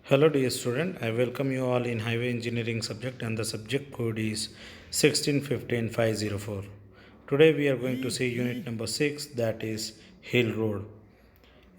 Hello dear student, I welcome you all in highway engineering subject and the subject code is 1615504. Today we are going to see unit number 6, that is Hill Road.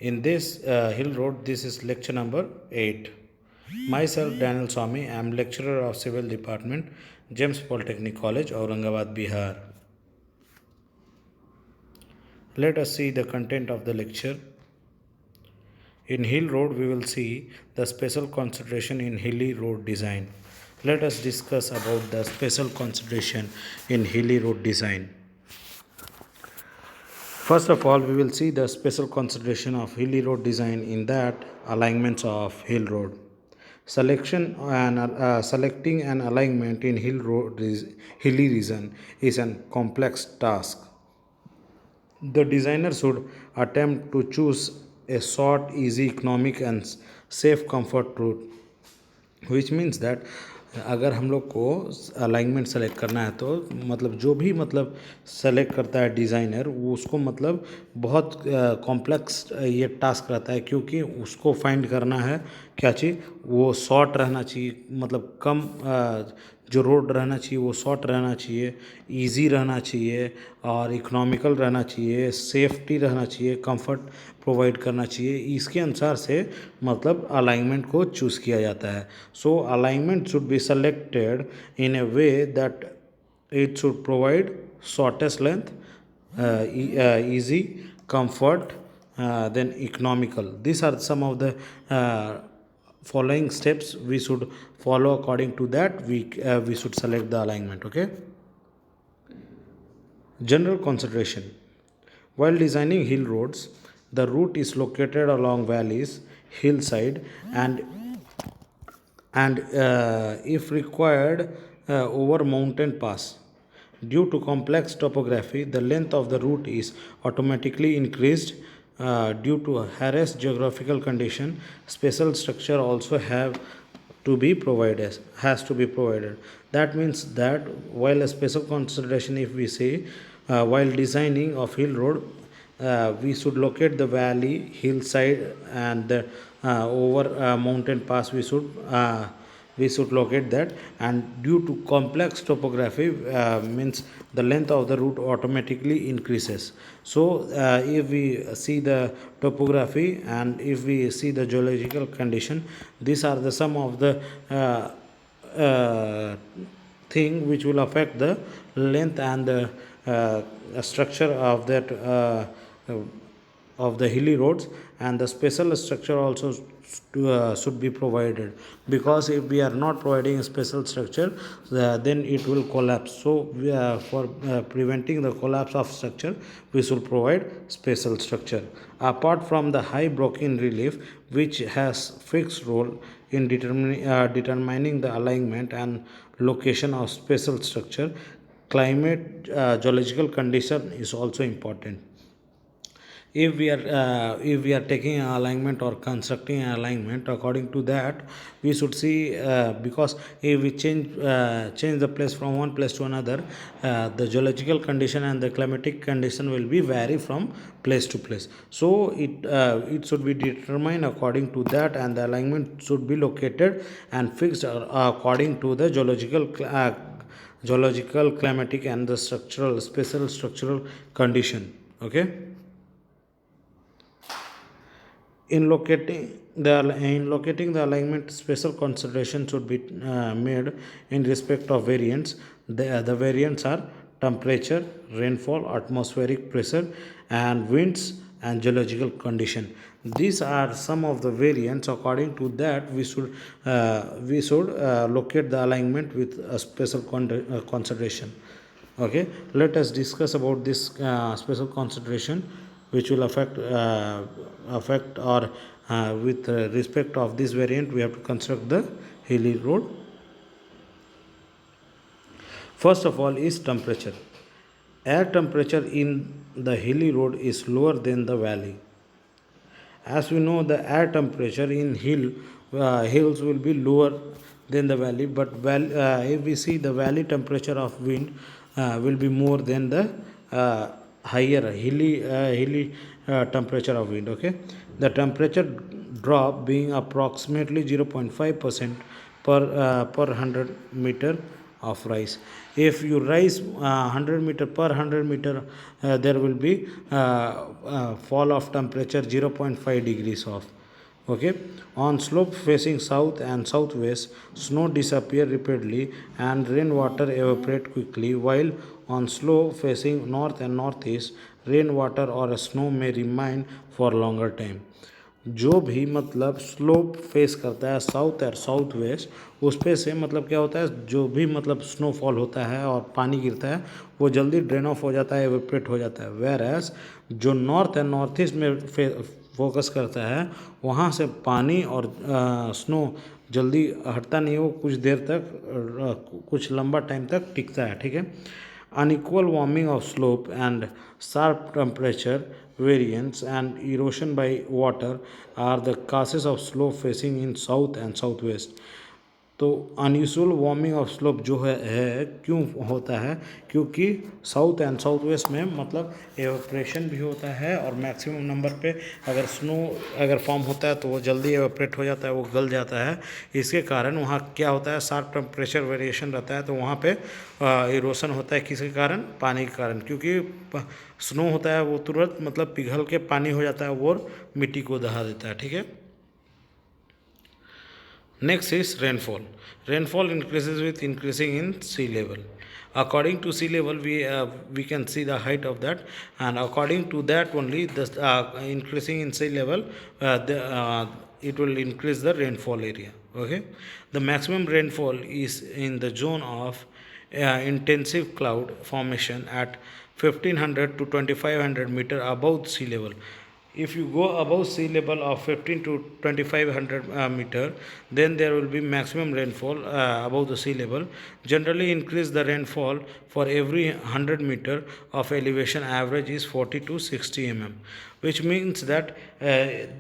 In this Hill Road, this is lecture number 8. Myself Daniel Swami, I am lecturer of Civil Department, James Polytechnic College, Aurangabad, Bihar. Let us see the content of the lecture. In Hill Road, we will see the special consideration in hilly road design. Let us discuss about the special consideration in hilly road design. First of all, we will see the special consideration of hilly road design in that alignments of hill road. Selecting an alignment in hilly region is a complex task. The designer should attempt to choose a short, easy, economic and safe comfort route, which means that अगर हम लोग को alignment select करना है तो मतलब जो भी मतलब सेलेक्ट करता है डिज़ाइनर वो उसको मतलब बहुत कॉम्प्लेक्स ये टास्क रहता है, क्योंकि उसको फाइंड करना है क्या चीज़ वो शॉर्ट रहना चाहिए, मतलब कम जो रोड रहना चाहिए वो शॉर्ट रहना चाहिए, इजी रहना चाहिए और इकोनॉमिकल रहना चाहिए, सेफ्टी रहना चाहिए, कंफर्ट प्रोवाइड करना चाहिए। इसके अनुसार से मतलब अलाइनमेंट को चूज़ किया जाता है। So alignment should be selected in a way that it should provide shortest length, easy, comfort, then economical. These are some of the following steps we should follow. According to that, we should select the alignment. Okay. General consideration: while designing hill roads, the route is located along valleys, hillside, and if required, over mountain pass. Due to complex topography, the length of the route is automatically increased. Due to a harassed geographical condition, special structure also has to be provided. That means that while a special consideration, if we say while designing of hill road, we should locate the valley, hillside, and the over mountain pass. We should locate that, and due to complex topography, means the length of the route automatically increases. So if we see the topography and if we see the geological condition, these are the some of the thing which will affect the length and the structure of that of the hilly roads, and the special structure also should be provided, because if we are not providing a special structure, then it will collapse. So for preventing the collapse of structure, we should provide special structure. Apart from the high broken relief, which has fixed role in determining the alignment and location of special structure, climate geological condition is also important. If we are taking an alignment or constructing an alignment, according to that we should see, because if we change the place from one place to another, the geological condition and the climatic condition will be vary from place to place. So it should be determined according to that, and the alignment should be located and fixed according to the geological, climatic, and the special structural condition. Okay. In locating the alignment, special consideration should be made in respect of variants. The variants are temperature, rainfall, atmospheric pressure, and winds and geological condition. These are some of the variants. According to that, we should locate the alignment with a special consideration. Okay, let us discuss about this special consideration which will affect or with respect of this variant we have to construct the hilly road. First of all is temperature. Air temperature in the hilly road is lower than the valley. As we know, the air temperature in hills will be lower than the valley, but if we see the valley temperature of wind will be more than the higher hilly temperature of wind. Okay, The temperature drop being approximately 0.5% per 100 meter of rise. If you rise 100 meter per 100 meter, there will be fall of temperature 0.5 degrees off. Okay, on slope facing south and southwest, snow disappear rapidly and rainwater evaporate quickly, while on slope facing north and northeast, rainwater or snow may remain for longer time. जो भी मतलब slope face करता है south और south west, उस पे से मतलब क्या होता है, जो भी मतलब स्नोफॉल होता है और पानी गिरता है वो जल्दी ड्रेन ऑफ हो जाता है, एवेपरेट हो जाता है। वेर एज जो नॉर्थ एंड नॉर्थ ईस्ट में फोकस करता है वहाँ से पानी और स्नो जल्दी हटता नहीं, वो कुछ देर तक कुछ लंबा टाइम तक टिकता है। ठीक है। Unequal warming of slope and sharp temperature variance and erosion by water are the causes of slope facing in south and southwest. तो अनयूजुअल वार्मिंग ऑफ स्लोप जो है क्यों होता है, क्योंकि साउथ एंड साउथ वेस्ट में मतलब एवेपरेशन भी होता है और मैक्सिमम नंबर पे अगर स्नो अगर फॉर्म होता है तो वो जल्दी एवेपरेट हो जाता है, वो गल जाता है। इसके कारण वहाँ क्या होता है, शार्प टेम्परेचर वेरिएशन रहता है, तो वहाँ पे इरोशन होता है। किसके कारण? पानी के कारण, क्योंकि स्नो होता है वो तुरंत मतलब पिघल के पानी हो जाता है और मिट्टी को दहा देता है। ठीक है। Next is rainfall. Rainfall increases with increasing in sea level. According to sea level, we can see the height of that, and according to that only, the increasing in sea level, it will increase the rainfall area. Okay, the maximum rainfall is in the zone of intensive cloud formation at 1500 to 2500 meter above sea level. If you go above sea level of 15 to 2500 meter, then there will be maximum rainfall above the sea level. Generally increase the rainfall for every 100 meter of elevation, average is 40 to 60 mm, which means that here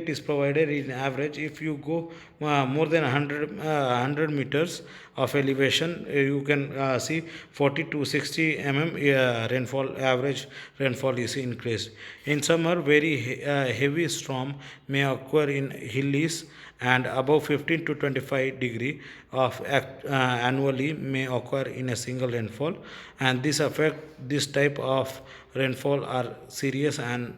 it is provided in average. If you go more than 100 meters of elevation, you can see 40 to 60 mm rainfall, average rainfall is increased. In summer, very heavy storm may occur in hills, and above 15 to 25 degree of annually may occur in a single rainfall, and this type of rainfall are serious and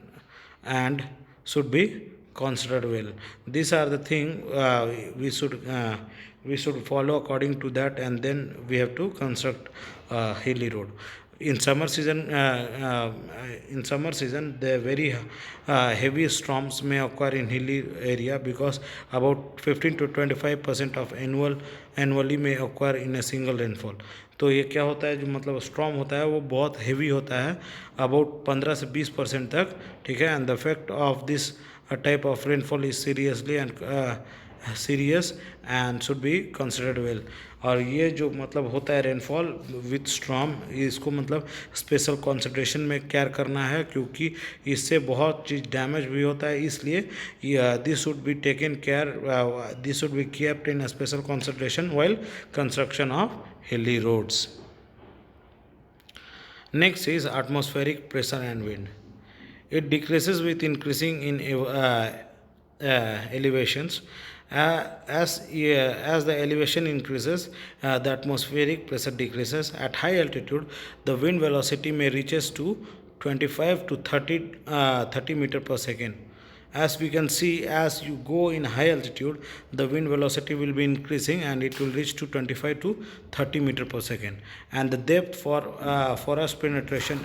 should be considered well. These are the thing we should follow according to that, and then we have to construct hilly road. In summer season, the very heavy storms may occur in hilly area, because about 15 to 25% of annually may occur in a single rainfall. तो ये क्या होता है, जो मतलब storm होता है वो बहुत हेवी होता है, अबाउट 15 से 20% तक। ठीक है। And the effect of this type of rainfall is serious and should be considered well. और ये जो मतलब होता है रेनफॉल विथ स्ट्रॉम, इसको मतलब स्पेशल कंसिडरेशन में केयर करना है, क्योंकि इससे बहुत चीज़ डैमेज भी होता है। इसलिए this should be taken care, this should be kept in special consideration while construction of hilly roads. Next is atmospheric pressure and wind. It decreases with increasing in elevations. As the elevation increases, the atmospheric pressure decreases. At high altitude, the wind velocity may reaches to 25 to 30 meter per second. As we can see, as you go in high altitude, the wind velocity will be increasing and it will reach to 25 to 30 meter per second, and the depth for forest penetration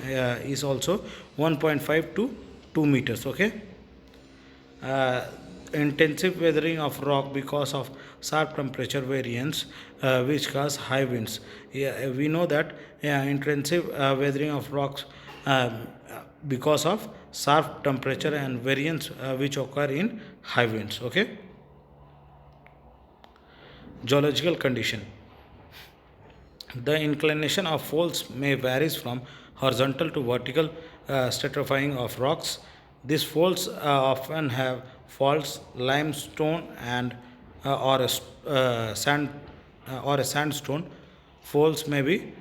is also 1.5 to 2 meters. Okay. Intensive weathering of rock because of sharp temperature variance, which cause high winds. Yeah, we know that intensive weathering of rocks because of sharp temperature and variance which occur in high winds. Okay. Geological condition. The inclination of faults may varies from horizontal to vertical stratifying of rocks. These faults often have faults, limestone, and sand or a sandstone. Faults may be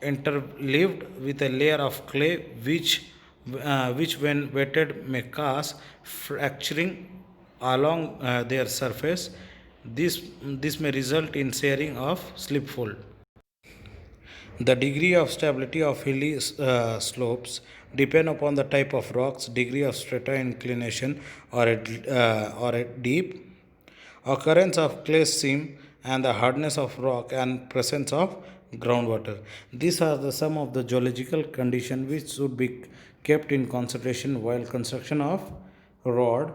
interleaved with a layer of clay, which which when wetted may cause fracturing along their surface. This may result in shearing of slip fold. The degree of stability of hilly slopes depend upon the type of rocks, degree of strata inclination, or a deep occurrence of clay seam, and the hardness of rock and presence of groundwater. These are the some of the geological conditions which should be kept in consideration while construction of road,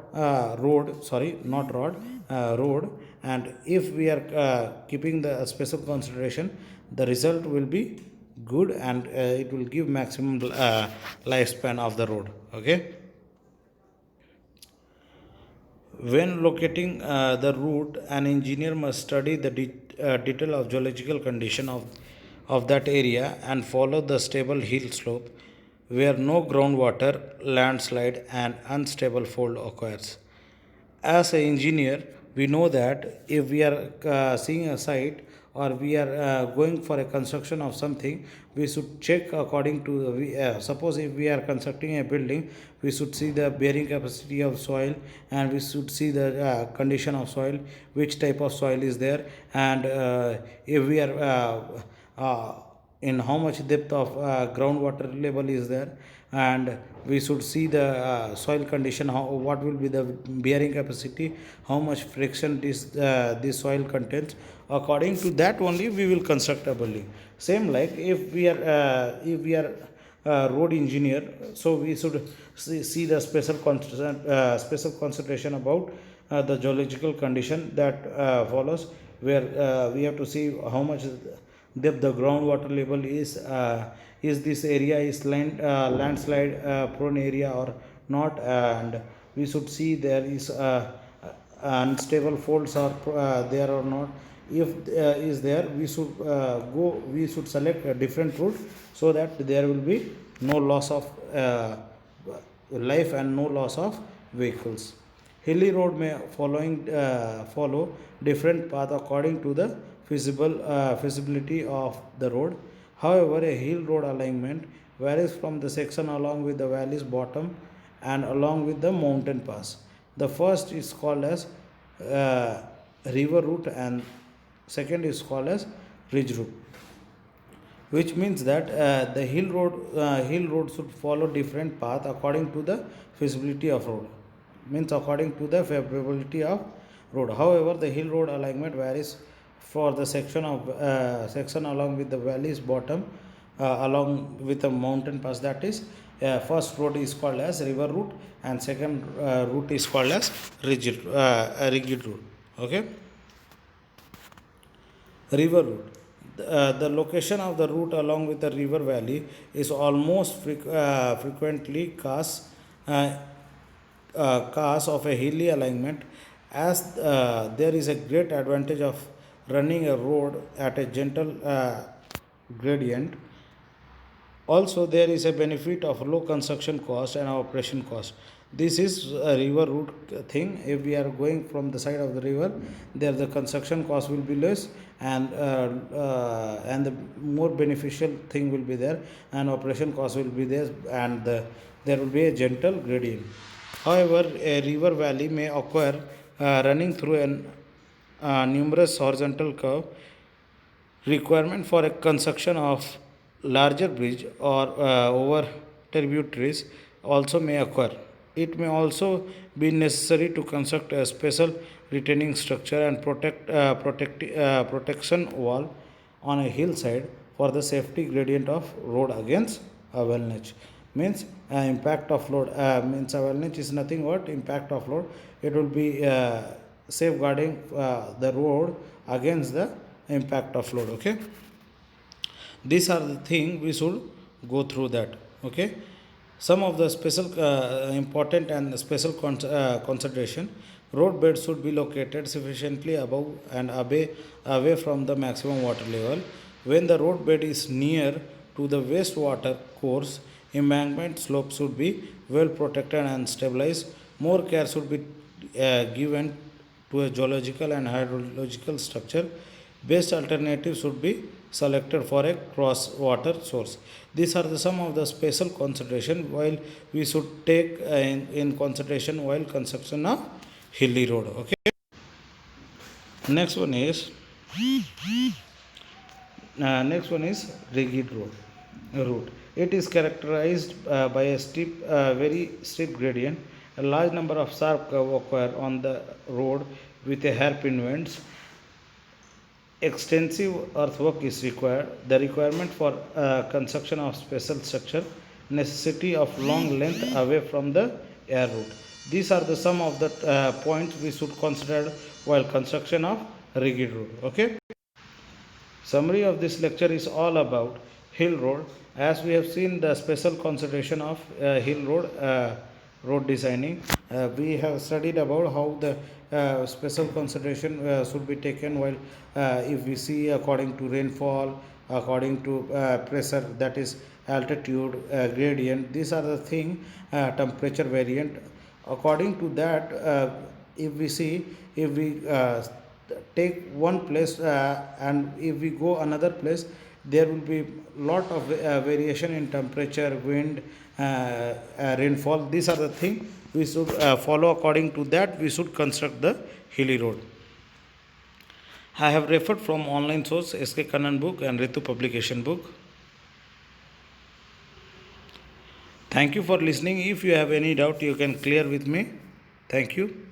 sorry, not rod, road. And if we are keeping the special consideration, the result will be good, and it will give maximum lifespan of the road. Okay. When locating the route, an engineer must study the detail of geological condition of that area and follow the stable hill slope where no groundwater, landslide, and unstable fold occurs. As an engineer, we know that if we are seeing a site or we are going for a construction of something, we should check according to suppose if we are constructing a building, we should see the bearing capacity of soil, and we should see the condition of soil, which type of soil is there, and if we are in how much depth of groundwater level is there, and we should see the soil condition, what will be the bearing capacity, how much friction this soil contains. According to that only we will construct a building. Same like if we are road engineer, so we should see the special concentration about the geological condition that follows, where we have to see how much depth the groundwater level is this area is landslide prone area or not, and we should see there is unstable folds or there or not. If is there, we should select a different route, so that there will be no loss of life and no loss of vehicles. Hilly road may follow different path according to the feasibility of the road. However, a hill road alignment varies from the section along with the valley's bottom and along with the mountain pass. The first is called as river route, and second is called as ridge route, which means that the hill road should follow different path according to the feasibility of road, means according to the favorability of road. However, the hill road alignment varies for the section along with the valley's bottom along with the mountain pass. That is, first road is called as river route, and second route is called as rigid route. Okay. River route. The location of the route along with the river valley is almost frequently cause of a hilly alignment, as there is a great advantage of running a road at a gentle gradient. Also, there is a benefit of low construction cost and operation cost. This is a river route thing. If we are going from the side of the river, there the construction cost will be less, and the more beneficial thing will be there, and operation cost will be there, and there will be a gentle gradient. However, a river valley may occur running through an numerous horizontal curve. Requirement for a construction of larger bridge or over tributaries also may occur. It may also be necessary to construct a special retaining structure and protection wall on a hillside for the safety gradient of road against avalanche. Means impact of load, means avalanche is nothing but impact of load. It will be safeguarding the road against the impact of load. Okay, these are the thing we should go through that. Okay, some of the special important and special consideration: road bed should be located sufficiently above and away from the maximum water level. When the road bed is near to the wastewater course, embankment slope should be well protected and stabilized. More care should be given to a geological and hydrological structure. Best alternative should be selected for a cross water source. These are the some of the special consideration while we should take in consideration while construction of hilly road. Okay. Next one is rigid route. It is characterized by a very steep gradient, a large number of sharp curves occur on the road with a hairpin bends. Extensive earthwork is required. The requirement for construction of special structure, necessity of long length away from the air route. These are the some of the points we should consider while construction of rigid road. Okay. Summary of this lecture is all about hill road. As we have seen the special consideration of hill road designing, we have studied about how the special consideration should be taken while if we see according to rainfall, according to pressure, that is altitude, gradient. These are the thing, temperature variant. According to that, if we see, if we take one place and if we go another place, there will be lot of variation in temperature, wind, rainfall. These are the things we should follow. According to that, we should construct the hilly road. I have referred from online source SK Kannan book and Ritu publication book. Thank you for listening. If you have any doubt, you can clear with me. Thank you.